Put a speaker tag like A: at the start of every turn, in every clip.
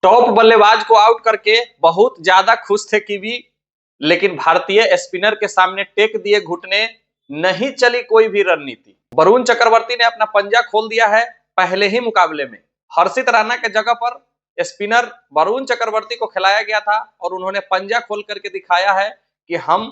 A: Top बल्लेबाज को out करके बहुत ज्यादा खुश थे कीवी, लेकिन भारतीय स्पिनर के सामने टेक दिए घुटने, नहीं चली कोई भी रणनीति। वरुण चक्रवर्ती ने अपना पंजा खोल दिया है पहले ही मुकाबले में। हर्षित राणा के जगह पर स्पिनर वरुण चक्रवर्ती को खिलाया गया था और उन्होंने पंजा खोल करके दिखाया है कि हम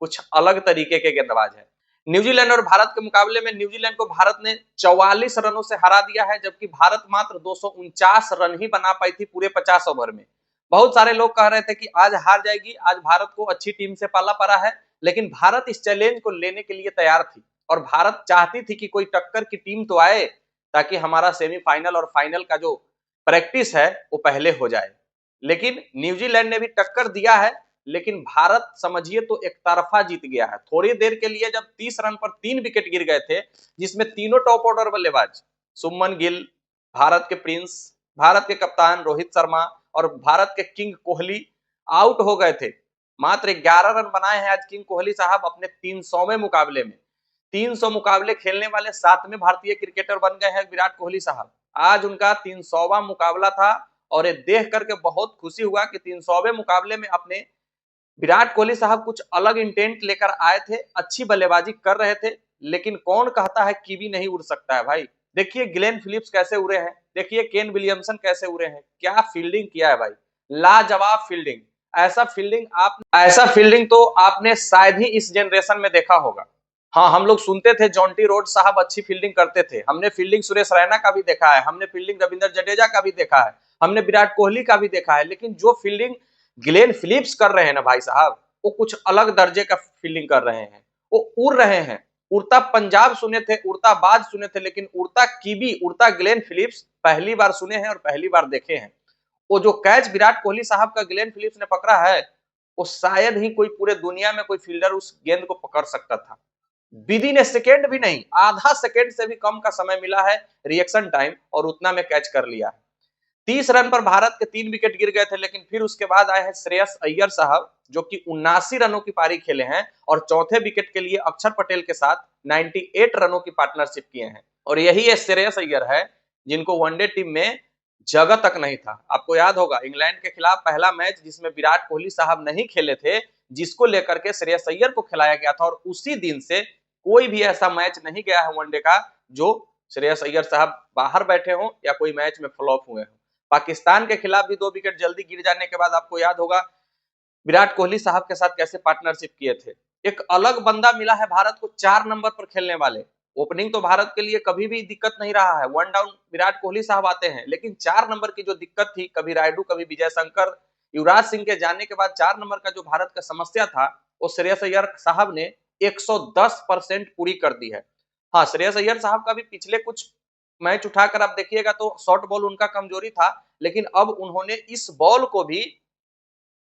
A: कुछ अलग तरीके के गेंदबाज हैं। न्यूजीलैंड और भारत के मुकाबले में न्यूजीलैंड को भारत ने 44 रनों से हरा दिया है, जबकि भारत मात्र 249 रन ही बना पाई थी पूरे 50 ओवर में। बहुत सारे लोग कह रहे थे कि आज हार जाएगी, आज भारत को अच्छी टीम से पाला पड़ा है, लेकिन भारत इस चैलेंज को लेने के लिए तैयार थी और भारत चाहती थी कि कोई टक्कर की टीम तो आए ताकि हमारा सेमीफाइनल और फाइनल का जो प्रैक्टिस है वो पहले हो जाए। लेकिन न्यूजीलैंड ने भी टक्कर दिया है, लेकिन भारत समझिए तो एक तरफा जीत गया है। थोड़ी देर के लिए जब 30 रन पर 3 विकेट गिर गए थे, जिसमें तीनों टॉप ऑर्डर बल्लेबाज सुमन गिल, भारत के प्रिंस, भारत के कप्तान रोहित शर्मा और भारत के किंग कोहली आउट हो गए थे। मात्र 11 रन बनाए हैं आज किंग कोहली साहब अपने 300वें मुकाबले में। 300 मुकाबले खेलने वाले 7वें भारतीय क्रिकेटर बन गए हैं विराट कोहली साहब। आज उनका 300वां मुकाबला था और ये देख करके बहुत खुशी हुआ कि 300वें मुकाबले में अपने विराट कोहली साहब कुछ अलग इंटेंट लेकर आए थे, अच्छी बल्लेबाजी कर रहे थे। लेकिन कौन कहता है कीवी नहीं उड़ सकता है भाई। देखिए ग्लेन फिलिप्स कैसे उड़े हैं, देखिए केन विलियमसन कैसे उड़े हैं, क्या फील्डिंग किया है भाई, लाजवाब फील्डिंग। ऐसा फील्डिंग तो आपने शायद ही इस जनरेशन में देखा होगा। हाँ, हम लोग सुनते थे जॉन्टी रोड साहब अच्छी फील्डिंग करते थे, हमने फील्डिंग सुरेश रैना का भी देखा है, हमने फील्डिंग रविंद्र जडेजा का भी देखा है, हमने विराट कोहली का भी देखा है, लेकिन जो फील्डिंग ग्लेन फिलिप्स कर रहे हैं ना भाई साहब, वो कुछ अलग दर्जे का फील्डिंग कर रहे हैं। वो उड़ रहे हैं। उड़ता पंजाब सुने थे, उड़ता बाज सुने थे, लेकिन उड़ता कीवी, उड़ता ग्लेन फिलिप्स पहली बार सुने हैं और पहली बार देखे हैं। वो जो कैच विराट कोहली साहब का ग्लेन फिलिप्स ने पकड़ा है, वो शायद ही कोई पूरे दुनिया में कोई फील्डर उस गेंद को पकड़ सकता था। विदिन ए सेकेंड भी नहीं, आधा सेकेंड से भी कम का समय मिला है रिएक्शन टाइम और उतना में कैच कर लिया है। 30 रन पर भारत के 3 विकेट गिर गए थे, लेकिन फिर उसके बाद आए हैं श्रेयस अय्यर साहब, जो कि 79 रनों की पारी खेले हैं और चौथे विकेट के लिए अक्षर पटेल के साथ 98 रनों की पार्टनरशिप किए हैं। और यही श्रेयस अय्यर है जिनको वनडे टीम में जगह तक नहीं था। आपको याद होगा इंग्लैंड के खिलाफ पहला मैच जिसमें विराट कोहली साहब नहीं खेले थे, जिसको लेकर के श्रेयस अय्यर को खिलाया गया था, और उसी दिन से कोई भी ऐसा मैच नहीं गया है वनडे का जो श्रेयस अय्यर साहब बाहर बैठे हों या कोई मैच में फ्लॉप हुए हों। पाकिस्तान के खिलाफ भी 2 विकेट जल्दी गिर जाने के बाद आपको याद होगा विराट कोहली साहब के साथ कैसे पार्टनरशिप किए थे। एक अलग बंदा मिला है भारत को 4 नंबर पर खेलने वाले। ओपनिंग तो भारत के लिए कभी भी दिक्कत नहीं रहा है, वन डाउन विराट कोहली साहब आते हैं, लेकिन 4 नंबर की जो दिक्कत थी, कभी रायडू कभी विजय शंकर, युवराज सिंह के जाने के बाद 4 नंबर का जो भारत का समस्या था, वो श्रेयस अय्यर साहब ने 110% पूरी कर दी है। हाँ, श्रेयस अय्यर साहब का भी पिछले कुछ मैच उठाकर आप देखिएगा तो शॉर्ट बॉल उनका कमजोरी था, लेकिन अब उन्होंने इस बॉल को भी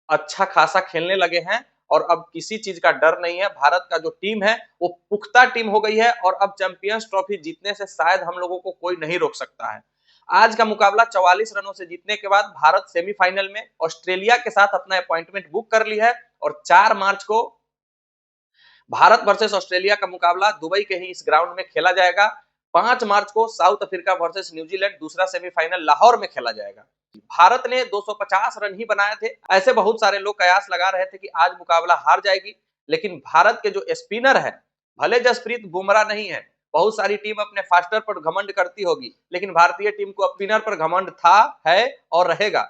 A: अच्छा खासा खेलने लगे हैं और अब किसी चीज का डर नहीं है। भारत का जो टीम है वो पुख्ता टीम हो गई है और अब चैंपियंस ट्रॉफी जीतने से शायद हम लोगों को कोई नहीं रोक सकता है। आज का मुकाबला 44 रनों से जीतने के बाद भारत सेमीफाइनल में ऑस्ट्रेलिया के साथ अपना अपॉइंटमेंट बुक कर ली है और 4 मार्च को भारत वर्सेस ऑस्ट्रेलिया का मुकाबला दुबई के ही इस ग्राउंड में खेला जाएगा। 5 मार्च को साउथ अफ्रीका वर्सेस न्यूजीलैंड दूसरा सेमीफाइनल लाहौर में खेला जाएगा। भारत ने 250 रन ही बनाए थे। ऐसे बहुत सारे लोग कयास लगा रहे थे कि आज मुकाबला हार जाएगी, लेकिन भारत के जो स्पिनर है, भले जसप्रीत बुमराह नहीं है, बहुत सारी टीम अपने फास्टर पर घमंड करती होगी, लेकिन भारतीय टीम को स्पिनर पर घमंड था, है और रहेगा।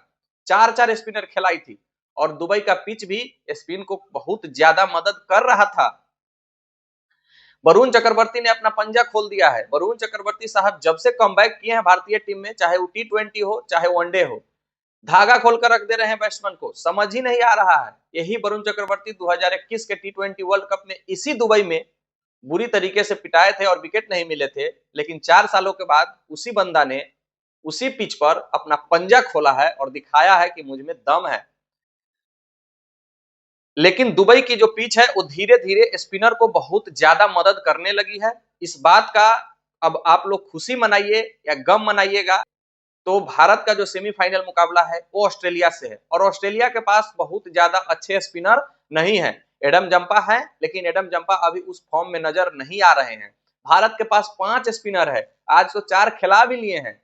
A: 4-4 स्पिनर खिलाई थी और दुबई का पिच भी स्पिन को बहुत ज्यादा मदद कर रहा था। वरुण चक्रवर्ती ने अपना पंजा खोल दिया है। वरुण चक्रवर्ती साहब जब से कमबैक किए हैं भारतीय टीम में, चाहे वो T20 हो चाहे वनडे हो, धागा खोलकर रख दे रहे हैं बैट्समैन को, समझ ही नहीं आ रहा है। यही वरुण चक्रवर्ती 2021 के T20 वर्ल्ड कप में इसी दुबई में बुरी तरीके से पिटाए थे और विकेट नहीं मिले थे, लेकिन 4 सालों के बाद उसी बंदा ने उसी पिच पर अपना पंजा खोला है और दिखाया है कि मुझ में दम है। लेकिन दुबई की जो पिच है वो धीरे धीरे स्पिनर को बहुत ज्यादा मदद करने लगी है। इस बात का अब आप लोग खुशी मनाइए या गम मनाइएगा, तो भारत का जो सेमीफाइनल मुकाबला है वो ऑस्ट्रेलिया से है और ऑस्ट्रेलिया के पास बहुत ज्यादा अच्छे स्पिनर नहीं है। एडम जंपा है, लेकिन एडम जंपा अभी उस फॉर्म में नजर नहीं आ रहे हैं। भारत के पास 5 स्पिनर है, आज तो 4 खिला भी लिए हैं।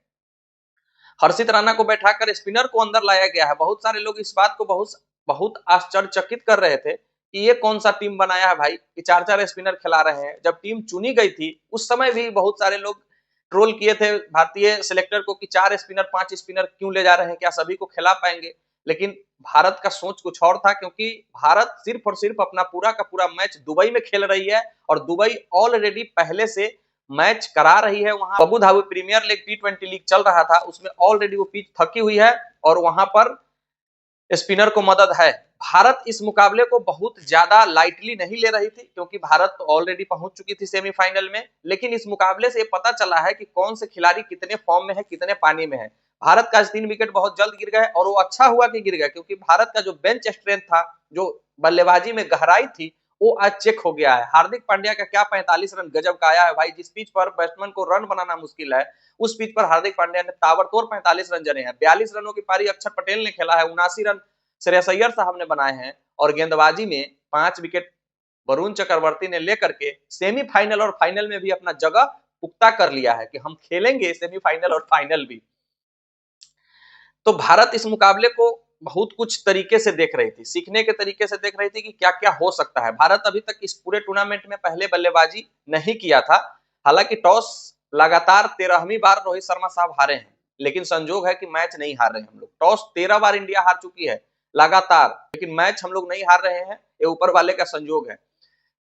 A: हर्षित राणा को बैठाकर स्पिनर को अंदर लाया गया है। बहुत सारे लोग इस बात को बहुत आश्चर्यचकित कर रहे थे कि ये कौन सा टीम बनाया है भाई कि 4-4 स्पिनर खिला रहे हैं। जब टीम चुनी गई थी उस समय भी बहुत सारे लोग ट्रोल किए थे भारतीय सिलेक्टर को कि 4 स्पिनर 5 स्पिनर क्यों ले जा रहे हैं, क्या सभी को खिला पाएंगे। लेकिन भारत का सोच कुछ और था, क्योंकि भारत सिर्फ और सिर्फ अपना पूरा का पूरा मैच दुबई में खेल रही है और दुबई ऑलरेडी पहले से मैच करा रही है। वहां Abu Dhabi premier league T20 league चल रहा था, उसमें ऑलरेडी वो पिच थकी हुई है और वहां पर स्पिनर को मदद है। भारत इस मुकाबले को बहुत ज्यादा लाइटली नहीं ले रही थी, क्योंकि भारत तो ऑलरेडी पहुंच चुकी थी सेमीफाइनल में। लेकिन इस मुकाबले से ये पता चला है कि कौन से खिलाड़ी कितने फॉर्म में है, कितने पानी में है। भारत का 3 विकेट बहुत जल्द गिर गए और वो अच्छा हुआ कि गिर गए, क्योंकि भारत का जो बेंच स्ट्रेंथ था, जो बल्लेबाजी में गहराई थी, वो आज चेक हो गया है। हार्दिक पांड्या का क्या 45 रन गजब का आया है भाई। जिस पिच पर बैट्समैन को रन बनाना मुश्किल है, उस पिच पर हार्दिक पांड्या ने ताबड़तोड़ 45 रन जड़े हैं। 42 रनों की पारी अक्षर पटेल ने खेला है, 79 रन श्रेयस अय्यर साहब ने बनाए हैं और गेंदबाजी में 5 विकेट वरुण चक्रवर्ती ने लेकर के सेमीफाइनल और फाइनल में भी अपना जगह पुख्ता कर लिया है कि हम खेलेंगे सेमीफाइनल और फाइनल भी। तो भारत इस मुकाबले को बहुत कुछ तरीके से देख रही थी, सीखने के तरीके से देख रही थी कि क्या क्या हो सकता है। भारत अभी तक इस पूरे टूर्नामेंट में पहले बल्लेबाजी नहीं किया था। हालांकि टॉस लगातार 13वीं बार रोहित शर्मा साहब हारे हैं, लेकिन संजोग है कि मैच नहीं हार रहे हम लोग। टॉस 13 बार इंडिया हार चुकी है लगातार, लेकिन मैच हम लोग नहीं हार रहे हैं। ये ऊपर वाले का संजोग है।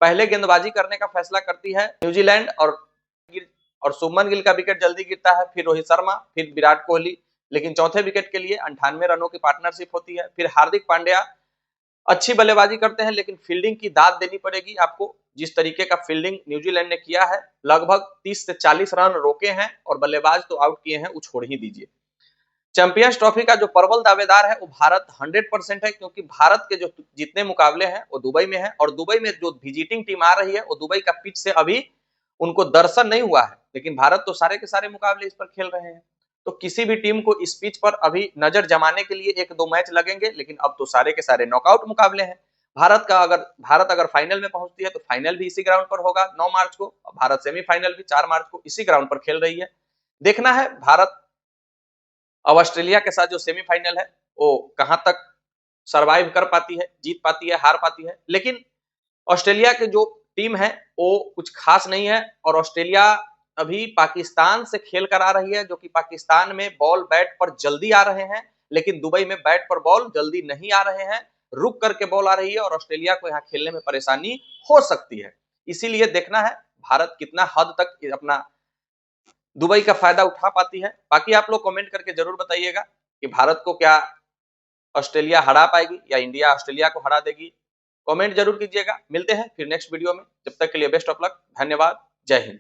A: पहले गेंदबाजी करने का फैसला करती है न्यूजीलैंड और शुभमन गिल का विकेट जल्दी गिरता है, फिर रोहित शर्मा, फिर विराट कोहली। लेकिन चौथे विकेट के लिए 98 रनों की पार्टनरशिप होती है। फिर हार्दिक पांड्या अच्छी बल्लेबाजी करते हैं, लेकिन फील्डिंग की दाद देनी पड़ेगी आपको। जिस तरीके का फील्डिंग न्यूजीलैंड ने किया है, लगभग 30 से 40 रन रोके हैं और बल्लेबाज तो आउट किए हैं, वो छोड़ ही दीजिए। चैंपियंस ट्रॉफी का जो प्रबल दावेदार है वो भारत 100% है, क्योंकि भारत के जो जितने मुकाबले हैं वो दुबई में है और दुबई में जो विजिटिंग टीम आ रही है वो दुबई का पिच से अभी उनको दर्शन नहीं हुआ है। लेकिन भारत तो सारे के सारे मुकाबले इस पर खेल रहे हैं। तो किसी भी टीम को इस पिच पर अभी नजर जमाने के लिए 1-2 मैच लगेंगे, लेकिन अब तो सारे के सारे नॉकआउट मुकाबले हैं। भारत अगर फाइनल में पहुंचती है तो फाइनल भी इसी ग्राउंड पर होगा 9 मार्च को। भारत सेमीफाइनल भी 4 मार्च को इसी ग्राउंड पर खेल रही है। देखना है भारत अब ऑस्ट्रेलिया के साथ जो सेमीफाइनल है वो कहां तक सरवाइव कर पाती है, जीत पाती है, हार पाती है। लेकिन ऑस्ट्रेलिया की जो टीम है वो कुछ खास नहीं है और ऑस्ट्रेलिया अभी पाकिस्तान से खेल कर आ रही है, जो कि पाकिस्तान में बॉल बैट पर जल्दी आ रहे हैं, लेकिन दुबई में बैट पर बॉल जल्दी नहीं आ रहे हैं, रुक करके बॉल आ रही है और ऑस्ट्रेलिया को यहाँ खेलने में परेशानी हो सकती है। इसीलिए देखना है भारत कितना हद तक अपना दुबई का फायदा उठा पाती है। बाकी आप लोग कमेंट करके जरूर बताइएगा कि भारत को क्या ऑस्ट्रेलिया हरा पाएगी या इंडिया ऑस्ट्रेलिया को हरा देगी। कमेंट जरूर कीजिएगा। मिलते हैं फिर नेक्स्ट वीडियो में, जब तक के लिए बेस्ट ऑफ लक, धन्यवाद, जय हिंद।